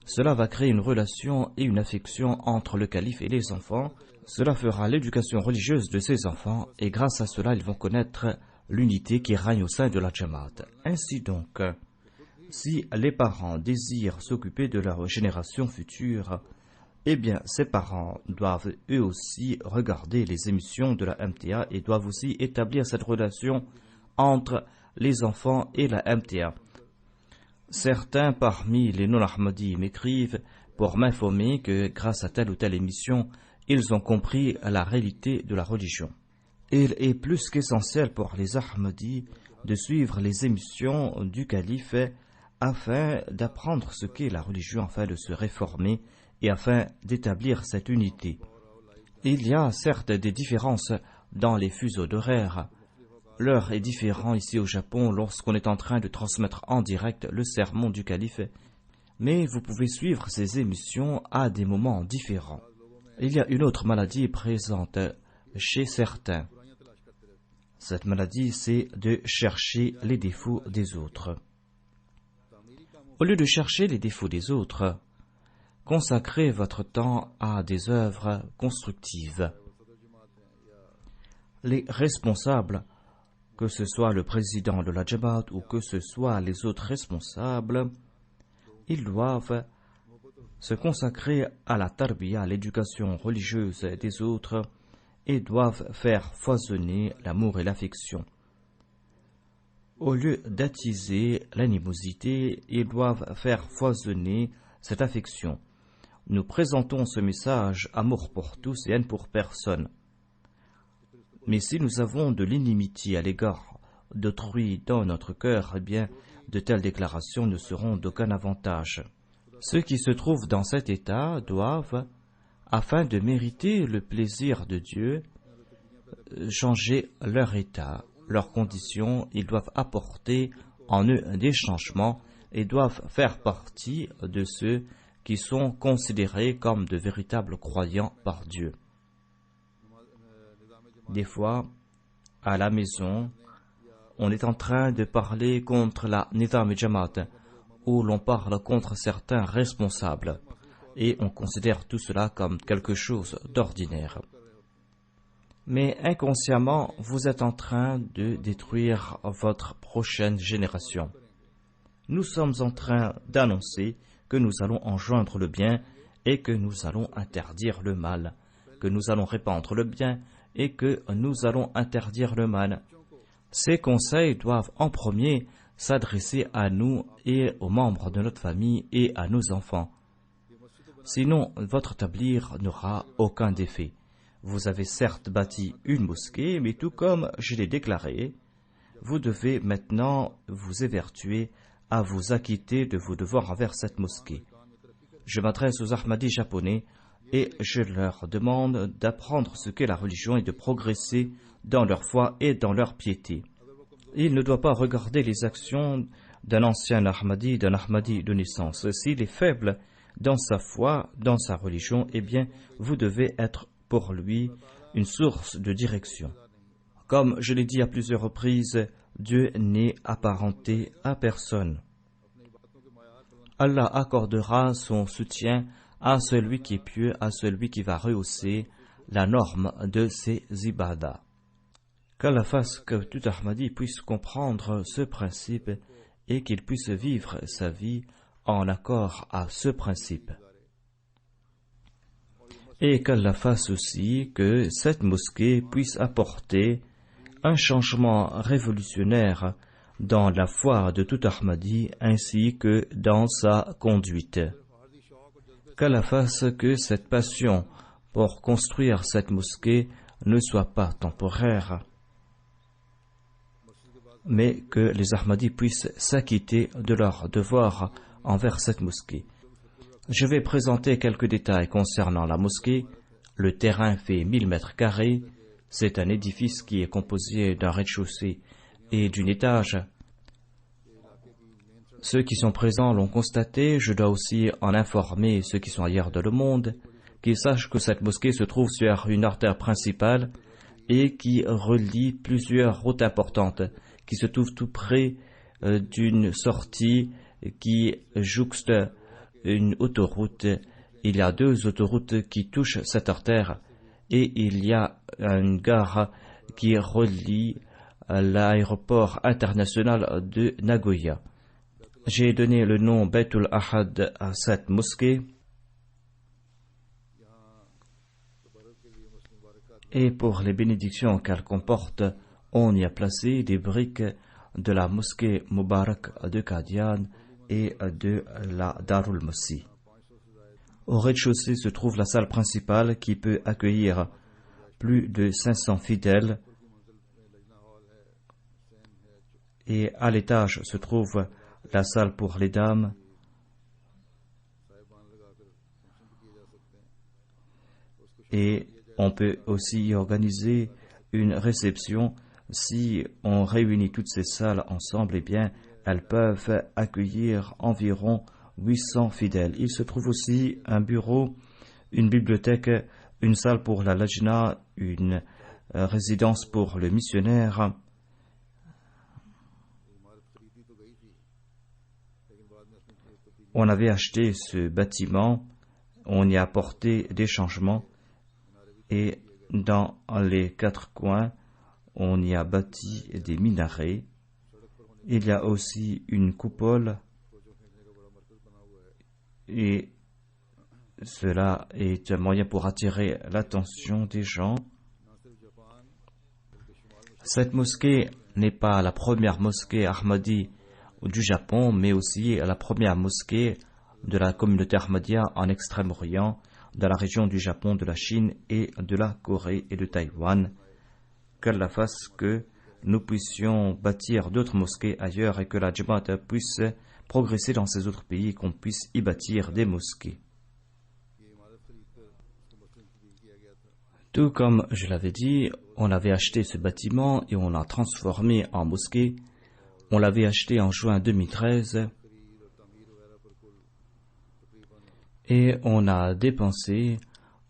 Cela va créer une relation et une affection entre le calife et les enfants. Cela fera l'éducation religieuse de ces enfants et grâce à cela, ils vont connaître l'unité qui règne au sein de la Jamaat. Ainsi donc, si les parents désirent s'occuper de leur génération future, eh bien, ces parents doivent eux aussi regarder les émissions de la MTA et doivent aussi établir cette relation entre les enfants et la MTA. Certains parmi les non-Ahmadis m'écrivent pour m'informer que grâce à telle ou telle émission, ils ont compris la réalité de la religion. Il est plus qu'essentiel pour les Ahmadis de suivre les émissions du calife afin d'apprendre ce qu'est la religion, afin de se réformer et afin d'établir cette unité. Il y a certes des différences dans les fuseaux d'horaire. L'heure est différente ici au Japon lorsqu'on est en train de transmettre en direct le sermon du calife, mais vous pouvez suivre ces émissions à des moments différents. Il y a une autre maladie présente chez certains. Cette maladie, c'est de chercher les défauts des autres. Au lieu de chercher les défauts des autres, consacrez votre temps à des œuvres constructives. Les responsables, que ce soit le président de la Jamaat ou que ce soit les autres responsables, ils doivent se consacrer à la tarbiya, à l'éducation religieuse des autres, et doivent faire foisonner l'amour et l'affection. Au lieu d'attiser l'animosité, ils doivent faire foisonner cette affection. Nous présentons ce message amour pour tous et haine pour personne. Mais si nous avons de l'inimitié à l'égard d'autrui dans notre cœur, eh bien, de telles déclarations ne seront d'aucun avantage. Ceux qui se trouvent dans cet état doivent, afin de mériter le plaisir de Dieu, changer leur état, leurs conditions. Ils doivent apporter en eux des changements et doivent faire partie de ceux qui sont considérés comme de véritables croyants par Dieu. Des fois, à la maison, on est en train de parler contre la Nizam et Jamaat, où l'on parle contre certains responsables, et on considère tout cela comme quelque chose d'ordinaire. Mais inconsciemment, vous êtes en train de détruire votre prochaine génération. Nous sommes en train d'annoncer que nous allons enjoindre le bien et que nous allons interdire le mal, que nous allons répandre le bien et que nous allons interdire le mal. Ces conseils doivent en premier s'adresser à nous et aux membres de notre famille et à nos enfants. Sinon, votre tablir n'aura aucun effet. Vous avez certes bâti une mosquée, mais tout comme je l'ai déclaré, vous devez maintenant vous évertuer à vous acquitter de vos devoirs envers cette mosquée. Je m'adresse aux Ahmadis japonais et je leur demande d'apprendre ce qu'est la religion et de progresser dans leur foi et dans leur piété. Il ne doit pas regarder les actions d'un ancien Ahmadi, d'un Ahmadi de naissance. S'il est faible dans sa foi, dans sa religion, eh bien, vous devez être pour lui une source de direction. Comme je l'ai dit à plusieurs reprises, Dieu n'est apparenté à personne. Allah accordera son soutien à celui qui est pieux, à celui qui va rehausser la norme de ses ibadas. Qu'Allah fasse que tout Ahmadi puisse comprendre ce principe et qu'il puisse vivre sa vie en accord à ce principe. Et qu'Allah fasse aussi que cette mosquée puisse apporter un changement révolutionnaire dans la foi de tout Ahmadi ainsi que dans sa conduite. Qu'Allah fasse que cette passion pour construire cette mosquée ne soit pas temporaire, mais que les Ahmadis puissent s'acquitter de leur devoir envers cette mosquée. Je vais présenter quelques détails concernant la mosquée. Le terrain fait 1000 mètres carrés. C'est un édifice qui est composé d'un rez-de-chaussée et d'un étage. Ceux qui sont présents l'ont constaté. Je dois aussi en informer ceux qui sont ailleurs dans le monde, qu'ils sachent que cette mosquée se trouve sur une artère principale et qui relie plusieurs routes importantes, qui se trouve tout près d'une sortie qui jouxte une autoroute. Il y a 2 autoroutes qui touchent cette artère et il y a une gare qui relie l'aéroport international de Nagoya. J'ai donné le nom Baitul Ahad à cette mosquée et pour les bénédictions qu'elle comporte, on y a placé des briques de la mosquée Mubarak de Qadian et de la Darul Masih. Au rez-de-chaussée se trouve la salle principale qui peut accueillir plus de 500 fidèles et à l'étage se trouve la salle pour les dames, et on peut aussi y organiser une réception. Si on réunit toutes ces salles ensemble, eh bien, elles peuvent accueillir environ 800 fidèles. Il se trouve aussi un bureau, une bibliothèque, une salle pour la lajna, une résidence pour le missionnaire. On avait acheté ce bâtiment, on y a apporté des changements et dans les 4 coins, on y a bâti des minarets. Il y a aussi une coupole et cela est un moyen pour attirer l'attention des gens. Cette mosquée n'est pas la première mosquée Ahmadi du Japon, mais aussi la première mosquée de la communauté Ahmadiyya en Extrême-Orient, dans la région du Japon, de la Chine et de la Corée et de Taïwan. Qu'Allah fasse que nous puissions bâtir d'autres mosquées ailleurs et que la Jamaat puisse progresser dans ces autres pays et qu'on puisse y bâtir des mosquées. Tout comme je l'avais dit, on avait acheté ce bâtiment et on l'a transformé en mosquée. On l'avait acheté en juin 2013 et on a dépensé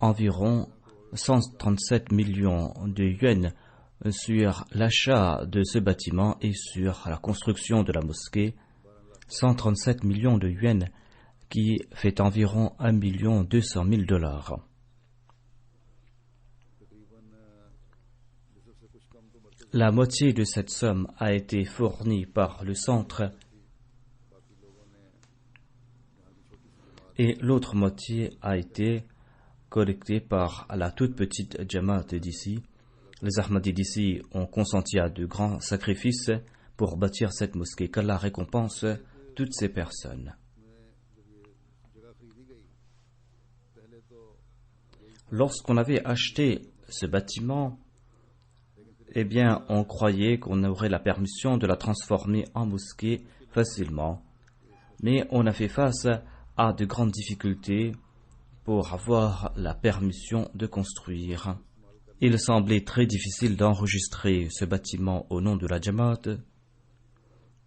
environ 137 millions de yuans sur l'achat de ce bâtiment et sur la construction de la mosquée. 137 millions de yuans qui fait environ 1 200 000 $. La moitié de cette somme a été fournie par le centre et l'autre moitié a été collectée par la toute petite Jamaat d'ici. Les Ahmadis d'ici ont consenti à de grands sacrifices pour bâtir cette mosquée. Qu'Allah récompense toutes ces personnes. Lorsqu'on avait acheté ce bâtiment, eh bien, on croyait qu'on aurait la permission de la transformer en mosquée facilement. Mais on a fait face à de grandes difficultés pour avoir la permission de construire. Il semblait très difficile d'enregistrer ce bâtiment au nom de la Jamaat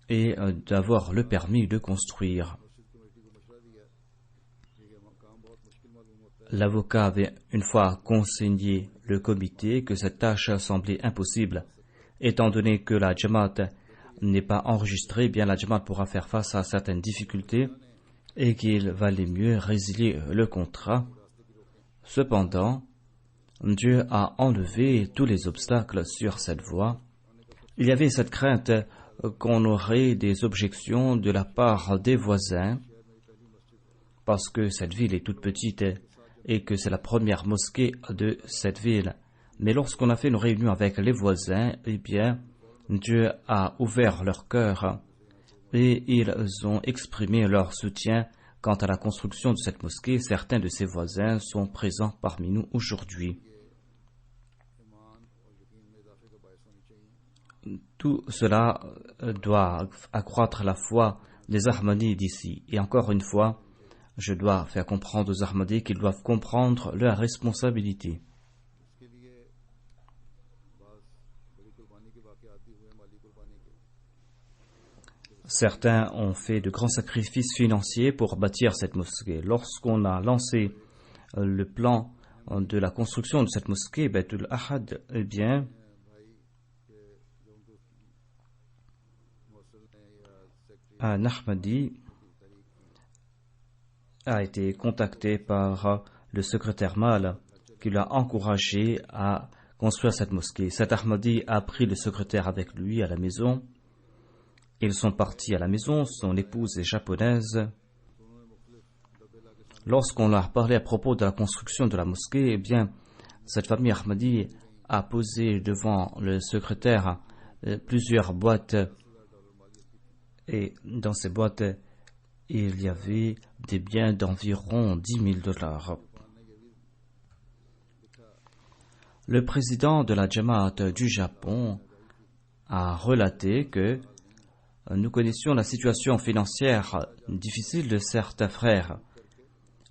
et d'avoir le permis de construire. L'avocat avait une fois conseillé le comité que cette tâche semblait impossible. Étant donné que la Jamaat n'est pas enregistrée, eh bien la Jamaat pourra faire face à certaines difficultés et qu'il valait mieux résilier le contrat. Cependant, Dieu a enlevé tous les obstacles sur cette voie. Il y avait cette crainte qu'on aurait des objections de la part des voisins, parce que cette ville est toute petite et que c'est la première mosquée de cette ville. Mais lorsqu'on a fait une réunion avec les voisins, eh bien, Dieu a ouvert leur cœur et ils ont exprimé leur soutien quant à la construction de cette mosquée. Certains de ces voisins sont présents parmi nous aujourd'hui. Tout cela doit accroître la foi des Ahmadis d'ici. Et encore une fois, je dois faire comprendre aux Ahmadis qu'ils doivent comprendre leur responsabilité. Certains ont fait de grands sacrifices financiers pour bâtir cette mosquée. Lorsqu'on a lancé le plan de la construction de cette mosquée, Baytul Ahad, eh bien, un Ahmadi a été contacté par le secrétaire Mal qui l'a encouragé à construire cette mosquée. Cet Ahmadi a pris le secrétaire avec lui à la maison. Ils sont partis à la maison, son épouse est japonaise. Lorsqu'on leur parlait à propos de la construction de la mosquée, eh bien, cette famille Ahmadi a posé devant le secrétaire plusieurs boîtes. Et dans ces boîtes, il y avait des biens d'environ 10 000 $. Le président de la Jamaat du Japon a relaté que nous connaissions la situation financière difficile de certains frères,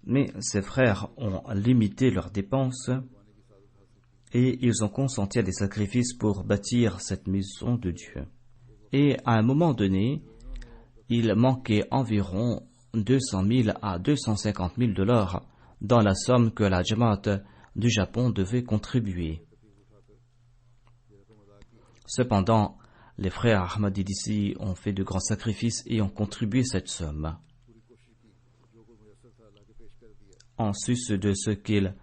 mais ces frères ont limité leurs dépenses et ils ont consenti à des sacrifices pour bâtir cette maison de Dieu. Et à un moment donné, il manquait environ 200 000 à 250 000 $ dans la somme que la Jamaat du Japon devait contribuer. Cependant, les frères Ahmadis d'ici ont fait de grands sacrifices et ont contribué cette somme. En sus de ce qu'ils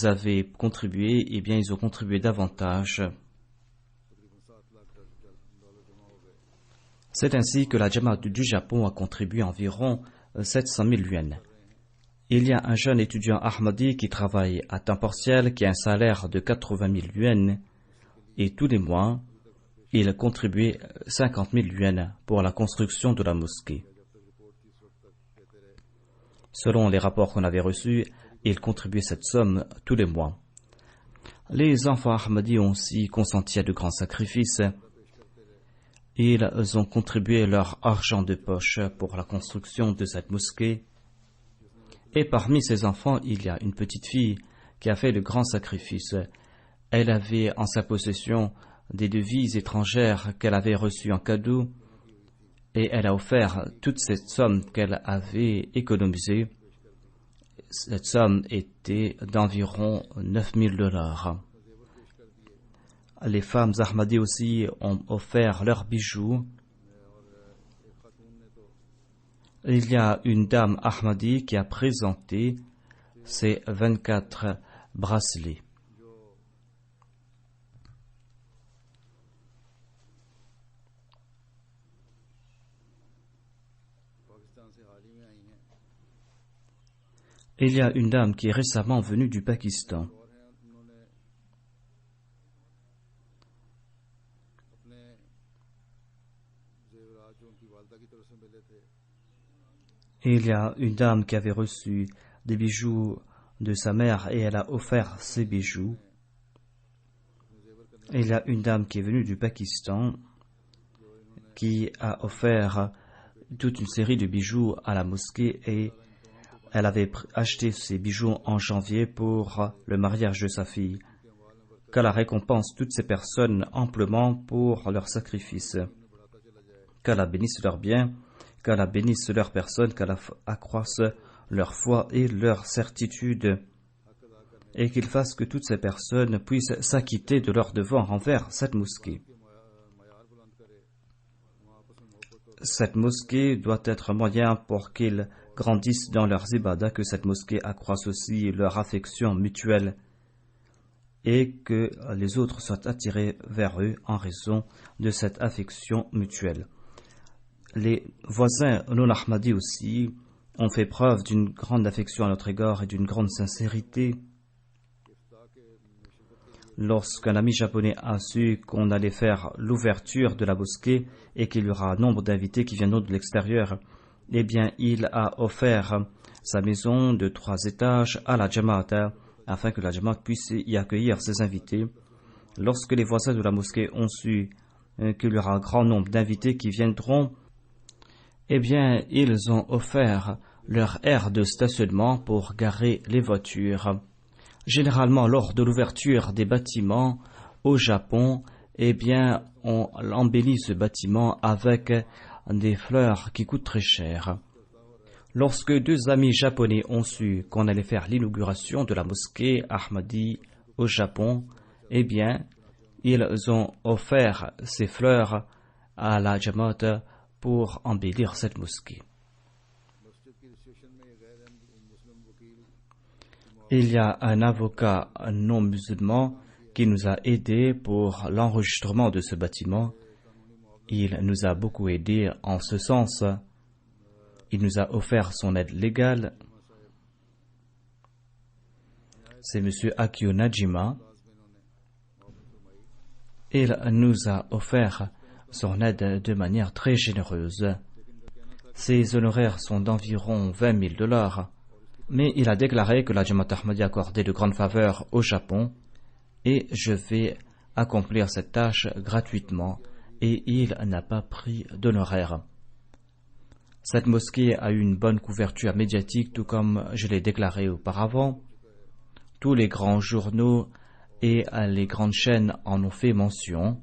avaient contribué, eh bien, ils ont contribué davantage. C'est ainsi que la Jamaat du Japon a contribué environ 700 000 yuans. Il y a un jeune étudiant Ahmadi qui travaille à temps partiel, qui a un salaire de 80 000 yuans, et tous les mois, il contribuait 50 000 yuans pour la construction de la mosquée. Selon les rapports qu'on avait reçus, il contribuait cette somme tous les mois. Les enfants Ahmadis ont aussi consenti à de grands sacrifices. Ils ont contribué leur argent de poche pour la construction de cette mosquée. Et parmi ces enfants, il y a une petite fille qui a fait de grands sacrifices. Elle avait en sa possession des devises étrangères qu'elle avait reçues en cadeau et elle a offert toute cette somme qu'elle avait économisée. Cette somme était d'environ 9 000 $. Les femmes Ahmadis aussi ont offert leurs bijoux. Il y a une dame Ahmadi qui a présenté ses 24 bracelets. Il y a une dame qui est récemment venue du Pakistan. Et il y a une dame qui avait reçu des bijoux de sa mère et elle a offert ses bijoux. Et il y a une dame qui est venue du Pakistan qui a offert toute une série de bijoux à la mosquée et elle avait acheté ces bijoux en janvier pour le mariage de sa fille. Qu'Allah récompense toutes ces personnes amplement pour leurs sacrifices. Qu'Allah bénisse leurs biens, qu'Allah bénisse leurs personnes, qu'Allah accroisse leur foi et leur certitude, et qu'il fasse que toutes ces personnes puissent s'acquitter de leurs devoirs envers cette mosquée. Cette mosquée doit être un moyen pour qu'ils grandissent dans leurs ibadas, que cette mosquée accroisse aussi leur affection mutuelle et que les autres soient attirés vers eux en raison de cette affection mutuelle. Les voisins non-Ahmadis aussi ont fait preuve d'une grande affection à notre égard et d'une grande sincérité. Lorsqu'un ami japonais a su qu'on allait faire l'ouverture de la mosquée et qu'il y aura un nombre d'invités qui viendront de l'extérieur, eh bien, il a offert sa maison de 3 étages à la Jamaat afin que la Jamaat puisse y accueillir ses invités. Lorsque les voisins de la mosquée ont su qu'il y aura un grand nombre d'invités qui viendront, eh bien, ils ont offert leur aire de stationnement pour garer les voitures. Généralement, lors de l'ouverture des bâtiments au Japon, eh bien, on embellit ce bâtiment avec des fleurs qui coûtent très cher. Lorsque 2 amis japonais ont su qu'on allait faire l'inauguration de la mosquée Ahmadi au Japon, eh bien, ils ont offert ces fleurs à la Jamaat pour embellir cette mosquée. Il y a un avocat non musulman qui nous a aidés pour l'enregistrement de ce bâtiment. Il nous a beaucoup aidés en ce sens. Il nous a offert son aide légale. C'est M. Akio Najima. Il nous a offert son aide de manière très généreuse. Ses honoraires sont d'environ 20 000 $, mais il a déclaré que la Jamaat Ahmadiyya accordait de grandes faveurs au Japon et je vais accomplir cette tâche gratuitement et il n'a pas pris d'honoraires. Cette mosquée a eu une bonne couverture médiatique, tout comme je l'ai déclaré auparavant. Tous les grands journaux et les grandes chaînes en ont fait mention.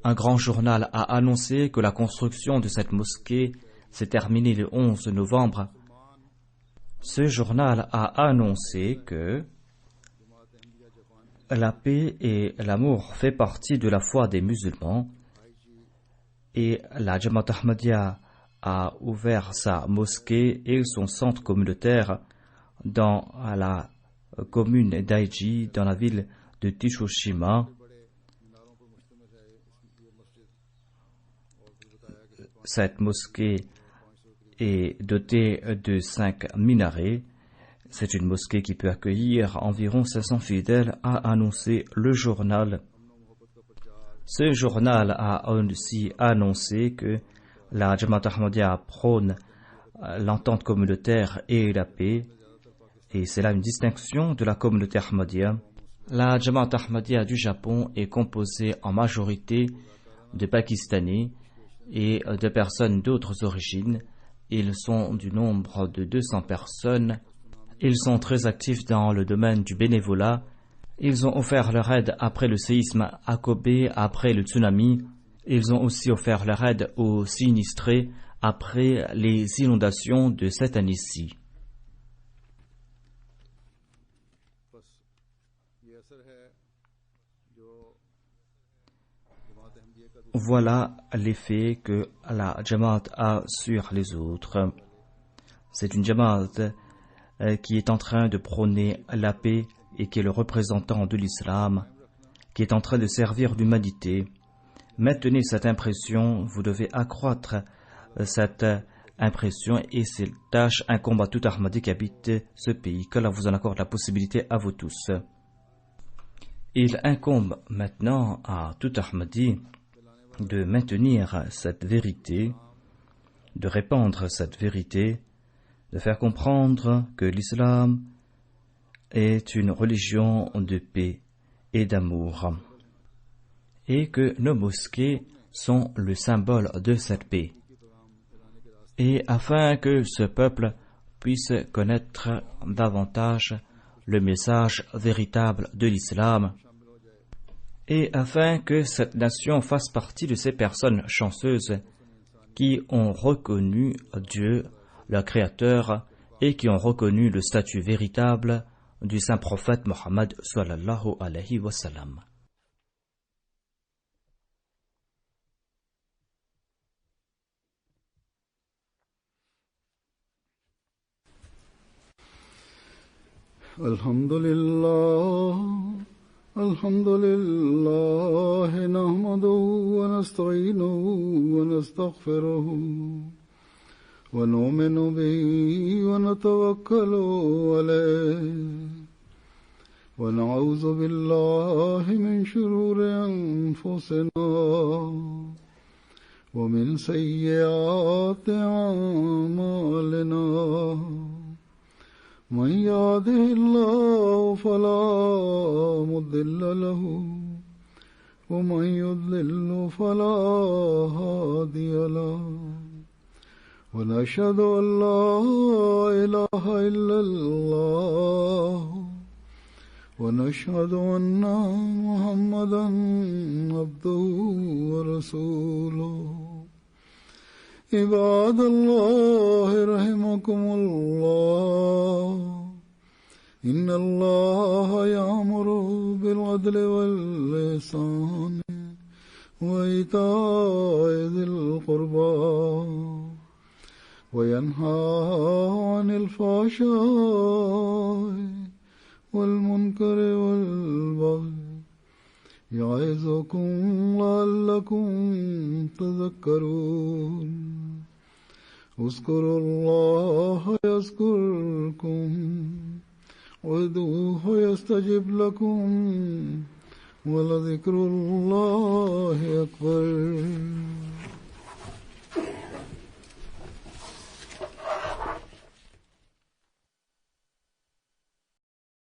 Un grand journal a annoncé que la construction de cette mosquée s'est terminée le 11 novembre. Ce journal a annoncé que la paix et l'amour fait partie de la foi des musulmans et la Jamaat Ahmadiyya a ouvert sa mosquée et son centre communautaire dans la commune d'Aiji, dans la ville de Tishoshima. Cette mosquée est dotée de 5 minarets. C'est une mosquée qui peut accueillir environ 500 fidèles, a annoncé le journal. Ce journal a aussi annoncé que la Jamaat Ahmadiyya prône l'entente communautaire et la paix, et c'est là une distinction de la communauté Ahmadiyya. La Jamaat Ahmadiyya du Japon est composée en majorité de Pakistanais et de personnes d'autres origines. Ils sont du nombre de 200 personnes. Ils sont très actifs dans le domaine du bénévolat. Ils ont offert leur aide après le séisme à Kobe, après le tsunami. Ils ont aussi offert leur aide aux sinistrés après les inondations de cette année-ci. Voilà l'effet que la Jamaat a sur les autres. C'est une Jamaat qui est en train de prôner la paix et qui est le représentant de l'islam, qui est en train de servir l'humanité. Maintenez cette impression, vous devez accroître cette impression et cette tâche incombe à tout Ahmadi qui habite ce pays. Qu'Allah vous en accorde la possibilité à vous tous. Il incombe maintenant à tout Ahmadi de maintenir cette vérité, de répandre cette vérité, de faire comprendre que l'islam est une religion de paix et d'amour, et que nos mosquées sont le symbole de cette paix. Et afin que ce peuple puisse connaître davantage le message véritable de l'islam, et afin que cette nation fasse partie de ces personnes chanceuses qui ont reconnu Dieu, leur Créateur, et qui ont reconnu le statut véritable du saint prophète Mohammed sallallahu alayhi wa sallam. Alhamdulillah, nahmaduhu wa nasta'inuhu wa nastaghfiruhu wa nu'minu bihi wa natawakkalu alayhi wa na'udhu billahi min shururi anfusina wa min sayyiati a'malina. من يهده الله فلا مضل له ومن يضلل فلا هادي له ونشهد أن لا إله إلا الله ونشهد أن محمدا عبده ورسوله عباد الله رحمكم الله إن الله يأمر بالعدل والإحسان وإيتاء ذي القربى وينهى عن الفحشاء والمنكر والبغي يعظكم لعلكم تذكرون اذكروا الله يذكركم وادعوه يستجب لكم ولذكر الله أكبر